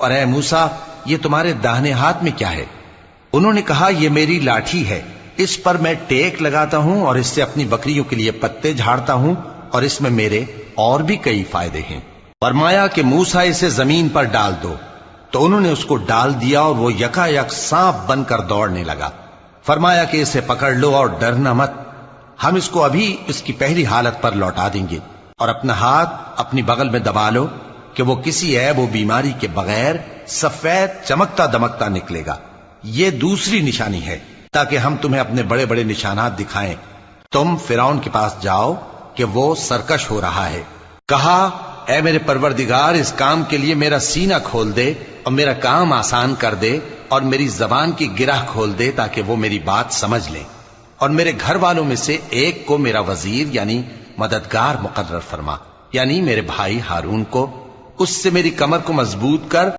اور اے موسیٰ یہ تمہارے داہنے ہاتھ میں کیا ہے؟ انہوں نے کہا یہ میری لاٹھی ہے، اس پر میں ٹیک لگاتا ہوں اور اس سے اپنی بکریوں کے لیے پتے جھاڑتا ہوں، اور اس میں میرے اور بھی کئی فائدے ہیں۔ فرمایا کہ موسیٰ اسے زمین پر ڈال دو، تو انہوں نے اس کو ڈال دیا اور وہ یکا یک سانپ بن کر دوڑنے لگا۔ فرمایا کہ اسے پکڑ لو اور ڈرنا مت، ہم اس کو ابھی اس کی پہلی حالت پر لوٹا دیں گے، اور اپنا ہاتھ اپنی بغل میں دبا لو کہ وہ کسی عیب و بیماری کے بغیر سفید چمکتا دمکتا نکلے گا۔ یہ دوسری نشانی ہے تاکہ ہم تمہیں اپنے بڑے بڑے نشانات دکھائیں۔ تم فرعون کے پاس جاؤ کہ وہ سرکش ہو رہا ہے۔ کہا اے میرے پروردگار، اس کام کے لیے میرا سینہ کھول دے اور میرا کام آسان کر دے، اور میری زبان کی گرہ کھول دے تاکہ وہ میری بات سمجھ لیں، اور میرے گھر والوں میں سے ایک کو میرا وزیر یعنی مددگار مقرر فرما، یعنی میرے بھائی ہارون کو، اس سے میری کمر کو مضبوط کر